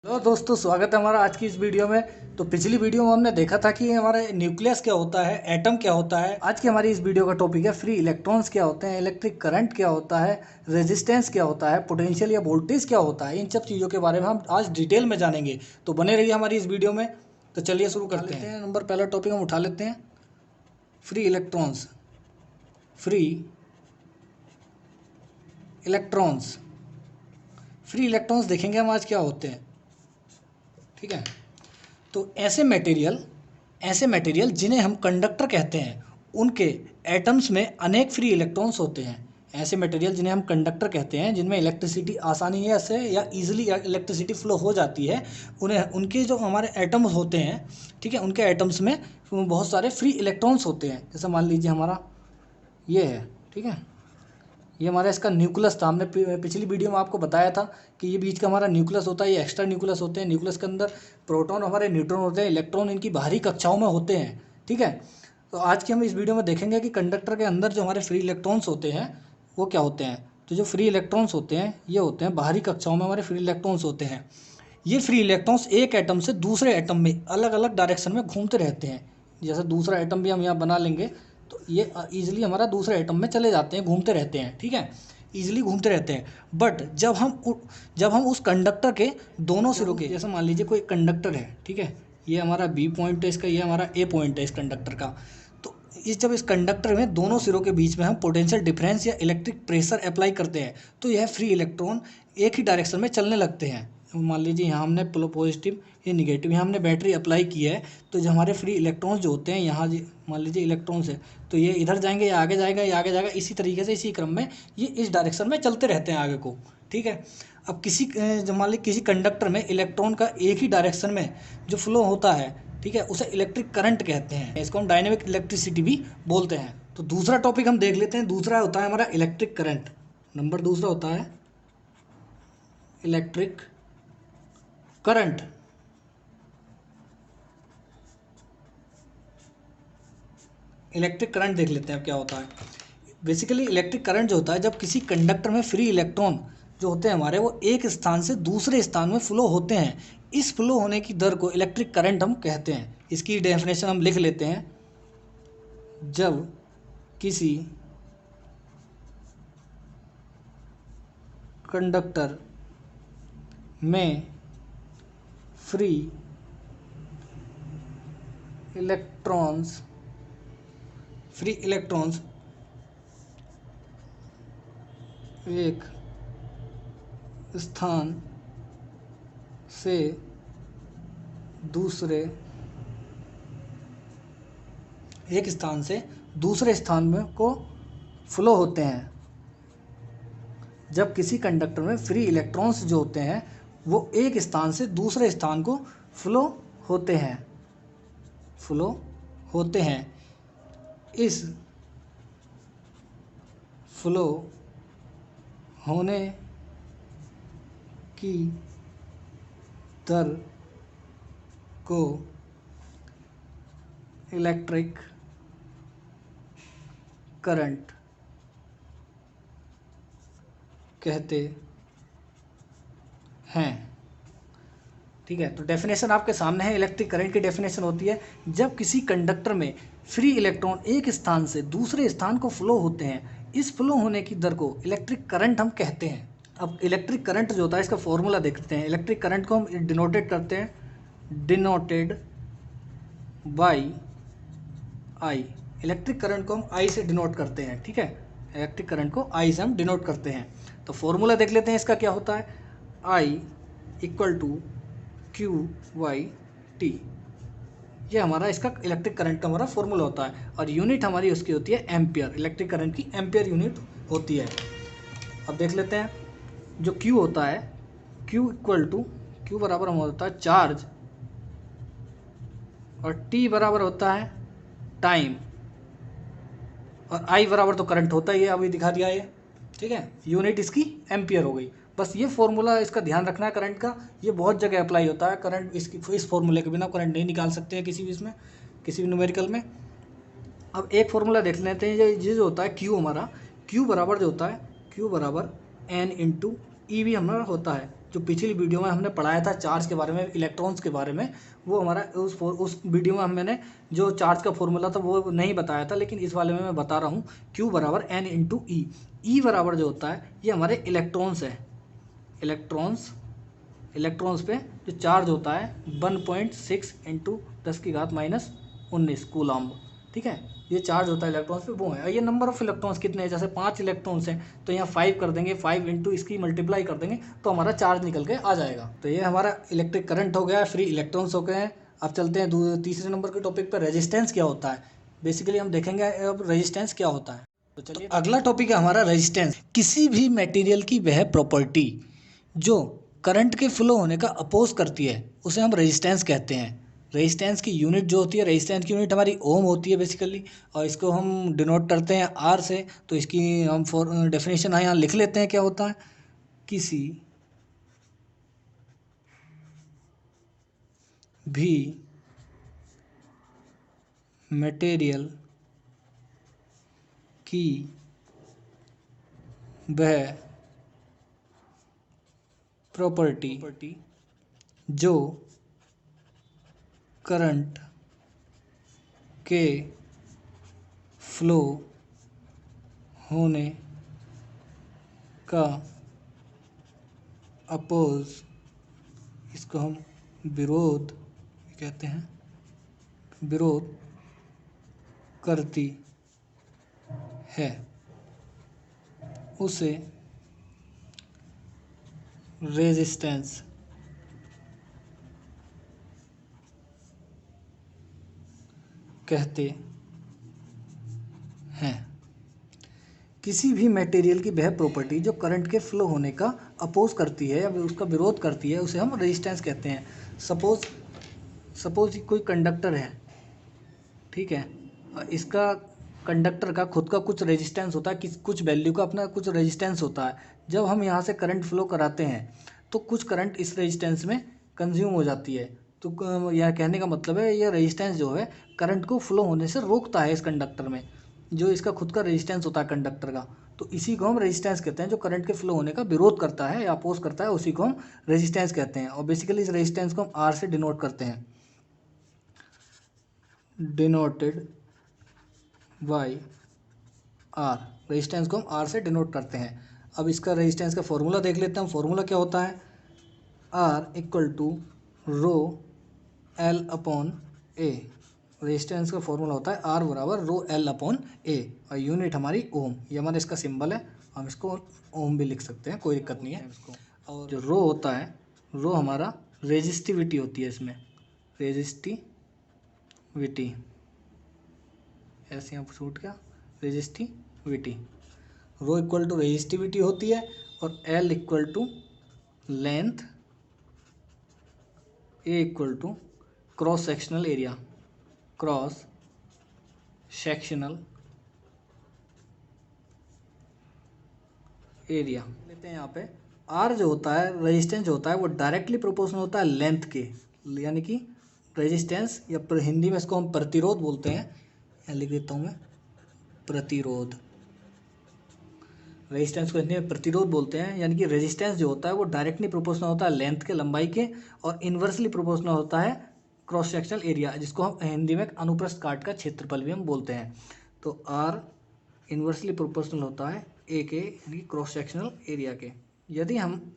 Hello दोस्तों, स्वागत है हमारा आज की इस वीडियो में। तो पिछली वीडियो में हमने देखा था कि हमारा न्यूक्लियस क्या होता है, एटम क्या होता है। आज की हमारी इस वीडियो का टॉपिक है फ्री इलेक्ट्रॉन्स क्या होते हैं, इलेक्ट्रिक करंट क्या होता है, रेजिस्टेंस क्या होता है, पोटेंशियल या वोल्टेज क्या होता है। इन सब चीज़ों के बारे में हम आज डिटेल में जानेंगे, तो बने रहिए हमारी इस वीडियो में। तो चलिए शुरू करते हैं। नंबर पहला टॉपिक हम उठा लेते हैं, free electrons. Free electrons free electrons देखेंगे हम आज क्या होते हैं, ठीक है। तो ऐसे मटेरियल जिन्हें हम कंडक्टर कहते हैं, उनके एटम्स में अनेक फ्री इलेक्ट्रॉन्स होते हैं। ऐसे मटेरियल जिन्हें हम कंडक्टर कहते हैं, जिनमें इलेक्ट्रिसिटी आसानी से या इजीली इलेक्ट्रिसिटी फ्लो हो जाती है, उन्हें उनके जो हमारे एटम्स होते हैं, ठीक है, उनके एटम्स में बहुत सारे फ्री इलेक्ट्रॉन्स होते हैं। जैसे मान लीजिए हमारा ये है, ठीक है, ये हमारा इसका न्यूक्लियस था। हमने पिछली वीडियो में आपको बताया था कि ये बीच का हमारा न्यूक्लियस होता है, ये एक्स्ट्रा न्यूक्लियस होते हैं। न्यूक्लियस के अंदर प्रोटॉन हमारे न्यूट्रॉन होते हैं, इलेक्ट्रॉन इनकी बाहरी कक्षाओं में होते हैं, ठीक है। तो आज की हम इस वीडियो में देखेंगे कि कंडक्टर के अंदर जो हमारे फ्री इलेक्ट्रॉन्स होते हैं वो क्या होते हैं। तो जो फ्री इलेक्ट्रॉन्स होते हैं ये होते हैं बाहरी कक्षाओं में हमारे फ्री इलेक्ट्रॉन्स होते हैं। ये फ्री इलेक्ट्रॉन्स एक एटम से दूसरे एटम में अलग अलग डायरेक्शन में घूमते रहते हैं। जैसे दूसरा एटम भी हम यहाँ बना लेंगे तो ये ईजिली हमारा दूसरे एटम में चले जाते हैं, घूमते रहते हैं, ठीक है, ईजिली घूमते रहते हैं। बट जब हम उस कंडक्टर के दोनों सिरों के, जैसे मान लीजिए कोई कंडक्टर है, ठीक है, ये हमारा बी पॉइंट है इसका, ये हमारा ए पॉइंट है इस कंडक्टर का। तो जब इस कंडक्टर में दोनों सिरों के बीच में हम पोटेंशियल डिफरेंस या इलेक्ट्रिक प्रेशर अप्लाई करते हैं तो यह फ्री इलेक्ट्रॉन एक ही डायरेक्शन में चलने लगते हैं। मान लीजिए यहाँ हमने पॉजिटिव या निगेटिव, यहाँ हमने बैटरी अप्लाई की है, तो जो हमारे फ्री इलेक्ट्रॉन्स जो होते हैं यहाँ मान लीजिए इलेक्ट्रॉन्स है, तो ये इधर जाएंगे या आगे जाएगा या आगे जाएगा, इसी तरीके से इसी क्रम में ये इस डायरेक्शन में चलते रहते हैं आगे को, ठीक है। अब मान लीजिए किसी कंडक्टर में इलेक्ट्रॉन का एक ही डायरेक्शन में जो फ्लो होता है, ठीक है, उसे इलेक्ट्रिक करंट कहते हैं। इसको हम डायनेमिक इलेक्ट्रिसिटी भी बोलते हैं। तो दूसरा टॉपिक हम देख लेते हैं। दूसरा होता है हमारा इलेक्ट्रिक करंट। नंबर दूसरा होता है इलेक्ट्रिक करंट। इलेक्ट्रिक करंट देख लेते हैं अब क्या होता है। बेसिकली इलेक्ट्रिक करंट जो होता है, जब किसी कंडक्टर में फ्री इलेक्ट्रॉन जो होते हैं हमारे, वो एक स्थान से दूसरे स्थान में फ्लो होते हैं, इस फ्लो होने की दर को इलेक्ट्रिक करंट हम कहते हैं। इसकी डेफिनेशन हम लिख लेते हैं। जब किसी कंडक्टर में फ्री इलेक्ट्रॉन्स एक स्थान से दूसरे स्थान में को फ्लो होते हैं। जब किसी कंडक्टर में फ्री इलेक्ट्रॉन्स जो होते हैं वो एक स्थान से दूसरे स्थान को फ्लो होते हैं, इस फ्लो होने की दर को इलेक्ट्रिक करंट कहते हैं, ठीक है। तो डेफिनेशन आपके सामने है। इलेक्ट्रिक करंट की डेफिनेशन होती है, जब किसी कंडक्टर में फ्री इलेक्ट्रॉन एक स्थान से दूसरे स्थान को फ्लो होते हैं, इस फ्लो होने की दर को इलेक्ट्रिक करंट हम कहते हैं। अब इलेक्ट्रिक करंट जो होता है इसका फॉर्मूला देखते हैं। इलेक्ट्रिक करंट को हम डिनोटेड करते हैं, denoted by I. Electric current को हम आई से डिनोट करते हैं, ठीक है, इलेक्ट्रिक करंट को आई से हम डिनोट करते हैं। तो फॉर्मूला देख लेते हैं इसका क्या होता है। I equal to Q Y T, ये हमारा इसका इलेक्ट्रिक करंट का हमारा फॉर्मूला होता है। और यूनिट हमारी उसकी होती है एम्पियर। इलेक्ट्रिक करंट की एम्पियर यूनिट होती है। अब देख लेते हैं जो क्यू होता है, क्यू इक्वल टू, क्यू बराबर हमारा होता है चार्ज, और टी बराबर होता है टाइम, और आई बराबर तो करंट होता ही है, अभी दिखा दिया है, ठीक है। यूनिट इसकी एम्पियर हो गई। बस ये फॉर्मूला इसका ध्यान रखना है करंट का, ये बहुत जगह अप्लाई होता है। करंट इस फॉर्मूले के बिना करंट नहीं निकाल सकते हैं किसी भी न्यूमेरिकल में। अब एक फॉर्मूला देख लेते हैं। ये जो होता है क्यू हमारा, क्यू बराबर जो होता है, क्यू बराबर एन इंटू ई वी हमारा होता है, जो पिछली वीडियो में हमने पढ़ाया था चार्ज के बारे में, इलेक्ट्रॉन्स के बारे में, वो हमारा उस वीडियो में मैंने जो चार्ज का फॉर्मूला था वो नहीं बताया था, लेकिन इस वाले में मैं बता रहा हूँ। Q बराबर N इंटू ई। ई बराबर जो होता है ये हमारे इलेक्ट्रॉन्स है। इलेक्ट्रॉन्स पे जो चार्ज होता है 1.6 इंटू 10⁻⁻19 कूलम्ब। ठीक है, ये चार्ज होता है इलेक्ट्रॉन्स पे, वो है। और ये नंबर ऑफ इलेक्ट्रॉन्स कितने हैं, जैसे 5 इलेक्ट्रॉन्स हैं तो यहाँ 5 कर देंगे, 5 इंटू इसकी मल्टीप्लाई कर देंगे तो हमारा चार्ज निकल के आ जाएगा। तो ये हमारा इलेक्ट्रिक करंट हो गया, फ्री इलेक्ट्रॉन्स हो गए हैं। अब चलते हैं तीसरे नंबर के टॉपिक पर, रेजिस्टेंस क्या होता है। बेसिकली हम देखेंगे अब रेजिस्टेंस क्या होता है। तो चलिए अगला टॉपिक है हमारा रेजिस्टेंस। किसी भी मटेरियल की वह प्रॉपर्टी जो करंट के फ्लो होने का अपोज करती है उसे हम रेजिस्टेंस कहते हैं। रेजिस्टेंस की यूनिट जो होती है, रेजिस्टेंस की यूनिट हमारी ओम होती है बेसिकली, और इसको हम डिनोट करते हैं आर से। तो इसकी हम डेफिनेशन यहाँ लिख लेते हैं, क्या होता है। किसी भी मटेरियल की वह प्रॉपर्टी जो करंट के फ्लो होने का अपोज, इसको हम विरोध कहते हैं, विरोध करती है, उसे रेजिस्टेंस कहते हैं। किसी भी मटेरियल की वह प्रॉपर्टी जो करंट के फ्लो होने का अपोज करती है या उसका विरोध करती है उसे हम रेजिस्टेंस कहते हैं। सपोज कोई कंडक्टर है, ठीक है, इसका कंडक्टर का खुद का कुछ रेजिस्टेंस होता है, कुछ वैल्यू का अपना कुछ रेजिस्टेंस होता है। जब हम यहाँ से करंट फ्लो कराते हैं तो कुछ करंट इस रेजिस्टेंस में कंज्यूम हो जाती है। तो यह कहने का मतलब है यह रेजिस्टेंस जो है करंट को फ्लो होने से रोकता है इस कंडक्टर में, जो इसका खुद का रेजिस्टेंस होता है कंडक्टर का। तो इसी को हम रेजिस्टेंस कहते हैं। जो करंट के फ्लो होने का विरोध करता है या अपोज करता है उसी को हम रेजिस्टेंस कहते हैं। और बेसिकली इस रेजिस्टेंस को हम आर से डिनोट करते हैं, डिनोटेड बाई आर। रेजिस्टेंस को हम आर से डिनोट करते हैं। अब इसका रेजिस्टेंस का फॉर्मूला देख लेते हैं। फॉर्मूला क्या होता है, R equal to rho L upon A. Resistance का फॉर्मूला होता है आर बराबर रो एल अपॉन ए, और यूनिट हमारी ओम। ये हमारा इसका सिंबल है, हम इसको ओम भी लिख सकते हैं, कोई दिक्कत नहीं है इसको। और जो रो होता है, रो हमारा रेजिस्टिविटी होती है, इसमें रेजिस्टिविटी, ऐसे यहाँ छूट गया, resistivity. Rho equal to resistivity होती है, और L equal to length, A equal to cross sectional area, cross sectional area लेते हैं। यहाँ पे आर जो होता है, रेजिस्टेंस जो होता है, वो डायरेक्टली प्रोपोर्शनल होता है लेंथ के, यानी कि रेजिस्टेंस या हिंदी में इसको हम प्रतिरोध बोलते हैं। यहाँ लिख देता हूँ मैं, प्रतिरोध। रेजिस्टेंस को हिंदी में प्रतिरोध बोलते हैं, यानी कि रेजिस्टेंस जो होता है वो डायरेक्टली प्रोपोर्शनल होता है लेंथ के, लंबाई के, और इन्वर्सली प्रोपोर्शनल होता है क्रॉस सेक्शनल एरिया, जिसको हम हिंदी में अनुप्रस्थ काट का क्षेत्रफल भी हम बोलते हैं। तो आर इन्वर्सली प्रोपोर्शनल होता है ए के, यानी क्रॉस सेक्शनल एरिया के। यदि हम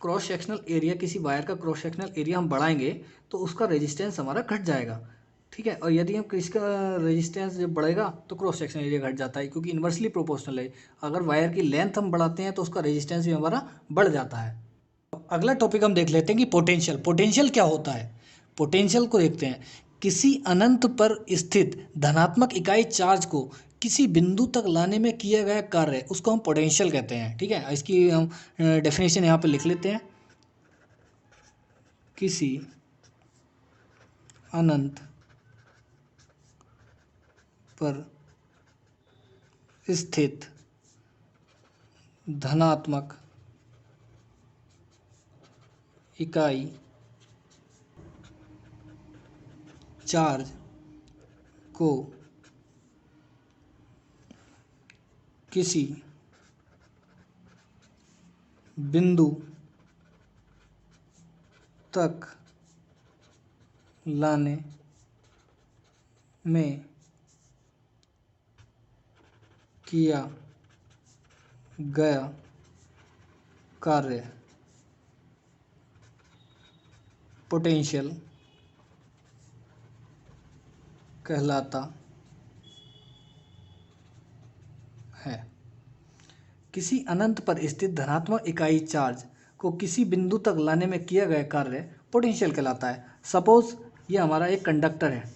क्रॉस सेक्शनल एरिया, किसी वायर का क्रॉस सेक्शनल एरिया हम बढ़ाएंगे तो उसका रेजिस्टेंस हमारा घट जाएगा, ठीक है। और यदि हम किसी का रेजिस्टेंस जब बढ़ेगा तो क्रॉस सेक्शन एरिया घट जाता है, क्योंकि इन्वर्सली प्रोपोर्शनल है। अगर वायर की लेंथ हम बढ़ाते हैं तो उसका रेजिस्टेंस भी हमारा बढ़ जाता है। अगला टॉपिक हम देख लेते हैं कि पोटेंशियल। पोटेंशियल क्या होता है। पोटेंशियल को देखते हैं। किसी अनंत पर स्थित धनात्मक इकाई चार्ज को किसी बिंदु तक लाने में किया गया कार्य, उसको हम पोटेंशियल कहते हैं, ठीक है। इसकी हम डेफिनेशन यहाँ पे लिख लेते हैं। किसी अनंत पर स्थित धनात्मक इकाई चार्ज को किसी बिंदु तक लाने में किया गया कार्य पोटेंशियल कहलाता है। किसी अनंत पर स्थित धनात्मक इकाई चार्ज को किसी बिंदु तक लाने में किया गया कार्य पोटेंशियल कहलाता है। सपोज ये हमारा एक कंडक्टर है,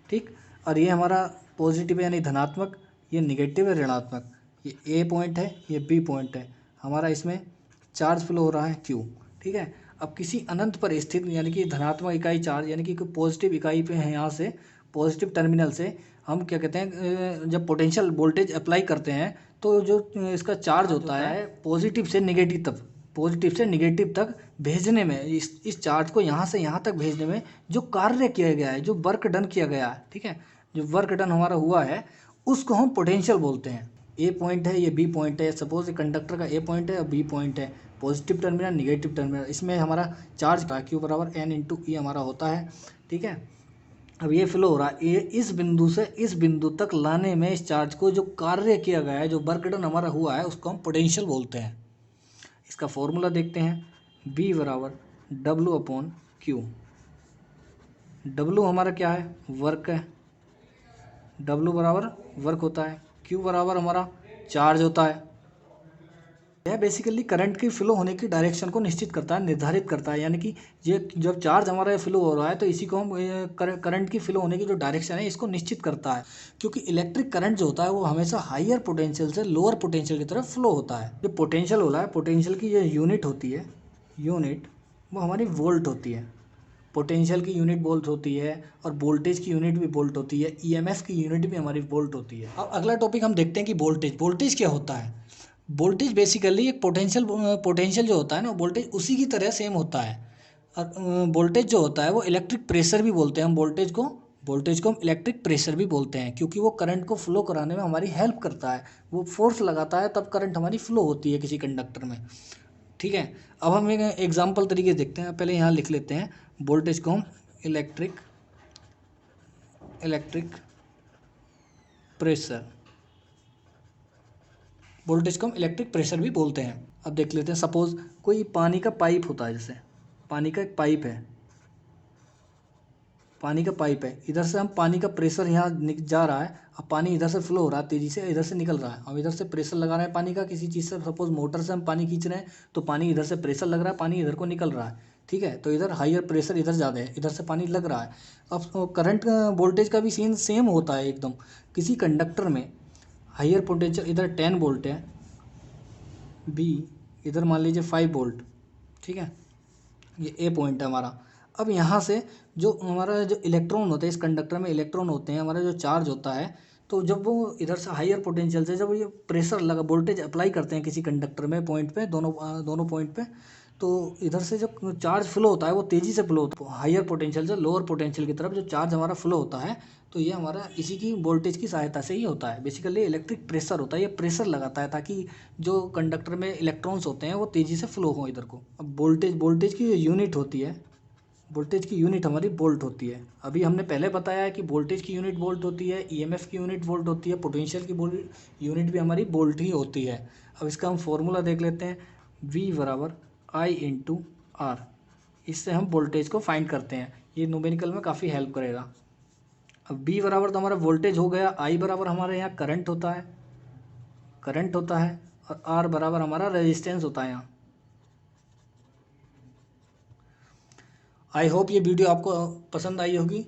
ठीक, और ये हमारा पॉजिटिव है यानी धनात्मक, ये निगेटिव है ऋणात्मक, ये ए पॉइंट है, ये बी पॉइंट है, हमारा इसमें चार्ज फ्लो हो रहा है क्यू, ठीक है। अब किसी अनंत पर स्थित यानी कि धनात्मक इकाई चार्ज यानी कि पॉजिटिव इकाई पे है, यहाँ से पॉजिटिव टर्मिनल से हम क्या कहते हैं, जब पोटेंशियल वोल्टेज अप्लाई करते हैं तो जो इसका चार्ज होता है पॉजिटिव से नेगेटिव तक भेजने में, इस चार्ज को यहाँ से यहाँ तक भेजने में जो कार्य किया गया है, जो वर्क डन किया गया है, ठीक है, जो वर्क डन हमारा हुआ है उसको हम पोटेंशियल बोलते हैं। ए पॉइंट है, ये बी पॉइंट है, सपोज ये कंडक्टर का ए पॉइंट है और बी पॉइंट है, पॉजिटिव टर्मिनल निगेटिव टर्मिनल, इसमें हमारा चार्ज क्यू बराबर एन इंटू ई हमारा होता है, ठीक है। अब ये फ्लो हो रहा है, ये इस बिंदु से इस बिंदु तक लाने में इस चार्ज को जो कार्य किया गया है, जो वर्क डन हमारा हुआ है उसको हम पोटेंशियल बोलते हैं। इसका फॉर्मूला देखते हैं, B बराबर डब्लू अपॉन क्यू। डब्लू हमारा क्या है, वर्क है, डब्लू बराबर वर्क होता है, क्यू बराबर हमारा चार्ज होता है। यह बेसिकली करंट की फ्लो होने की डायरेक्शन को निश्चित करता है, निर्धारित करता है, यानी कि ये जब चार्ज हमारा फ्लो हो रहा है तो इसी को हम करंट की फ्लो होने की जो डायरेक्शन है इसको निश्चित करता है। क्योंकि इलेक्ट्रिक करंट जो होता है वो हमेशा हायर पोटेंशियल से लोअर पोटेंशियल की तरफ फ्लो होता है। जो पोटेंशियल हो रहा है, पोटेंशियल की जो यूनिट होती है, यूनिट वो हमारी वोल्ट होती है। पोटेंशियल की यूनिट वोल्ट होती है और वोल्टेज की यूनिट भी वोल्ट होती है, ईएमएफ की यूनिट भी हमारी वोल्ट होती है। अब अगला टॉपिक हम देखते हैं कि वोल्टेज क्या होता है। वोल्टेज बेसिकली एक पोटेंशियल जो होता है ना, वोल्टेज उसी की तरह सेम होता है। और वोल्टेज जो होता है वो इलेक्ट्रिक प्रेशर भी बोलते हैं हम वोल्टेज को हम इलेक्ट्रिक प्रेशर भी बोलते हैं, क्योंकि वो करंट को फ्लो कराने में हमारी हेल्प करता है। वो फोर्स लगाता है तब करंट हमारी फ्लो होती है किसी कंडक्टर में, ठीक है। अब हम एक एग्जाम्पल तरीके से देखते हैं, पहले यहाँ लिख लेते हैं वोल्टेज को हम इलेक्ट्रिक प्रेशर, वोल्टेज को हम इलेक्ट्रिक प्रेशर भी बोलते हैं। अब देख लेते हैं, सपोज कोई पानी का पाइप होता है, जैसे पानी का एक पाइप है, इधर से हम पानी का प्रेशर यहाँ जा रहा है, अब पानी इधर से फ्लो हो रहा है तेज़ी से, इधर से निकल रहा है। हम इधर से प्रेशर लगा रहे हैं पानी का किसी चीज़ से, सपोज मोटर से हम पानी खींच रहे हैं तो पानी इधर से प्रेशर लग रहा है, पानी इधर को निकल रहा है, ठीक है। तो इधर हाइयर प्रेशर इधर ज़्यादा है, इधर से पानी लग रहा है। अब करंट वोल्टेज का भी सीन सेम होता है एकदम। किसी कंडक्टर में हाइयर पोटेंशियल इधर 10 वोल्ट है, बी इधर मान लीजिए 5 वोल्ट, ठीक है, ये ए पॉइंट है हमारा। अब यहाँ से जो हमारा जो इलेक्ट्रॉन होते हैं, इस कंडक्टर में इलेक्ट्रॉन होते हैं, हमारा जो चार्ज होता है, तो जब वो इधर से हाइयर पोटेंशियल से जब ये प्रेशर लगा वोल्टेज अप्लाई करते हैं किसी कंडक्टर में पॉइंट पे, दोनों पॉइंट पे, तो इधर से जब चार्ज फ्लो होता है वो तेज़ी से फ्लो होता है हाइयर पोटेंशियल से लोअर पोटेंशियल की तरफ। जो चार्ज हमारा फ्लो होता है तो ये हमारा इसी की वोल्टेज की सहायता से ही होता है। बेसिकली इलेक्ट्रिक प्रेशर होता है, ये प्रेशर लगाता है ताकि जो कंडक्टर में इलेक्ट्रॉन्स होते हैं वो तेज़ी से फ्लो हो इधर को। अब वोल्टेज की जो यूनिट होती है, वोल्टेज की यूनिट हमारी वोल्ट होती है। अभी हमने पहले बताया है कि वोल्टेज की यूनिट वोल्ट होती है, ईएमएफ की यूनिट वोल्ट होती है, पोटेंशियल की यूनिट भी हमारी वोल्ट ही होती है। अब इसका हम फॉर्मूला देख लेते हैं, V बराबर आई इंटू आर। इससे हम वोल्टेज को फाइंड करते हैं, ये न्यूमेरिकल में काफ़ी हेल्प करेगा। अब V बराबर तो हमारा वोल्टेज हो गया, I बराबर हमारे यहाँ करंट होता है और R बराबर हमारा रेजिस्टेंस होता है यहाँ। आई होप ये वीडियो आपको पसंद आई होगी।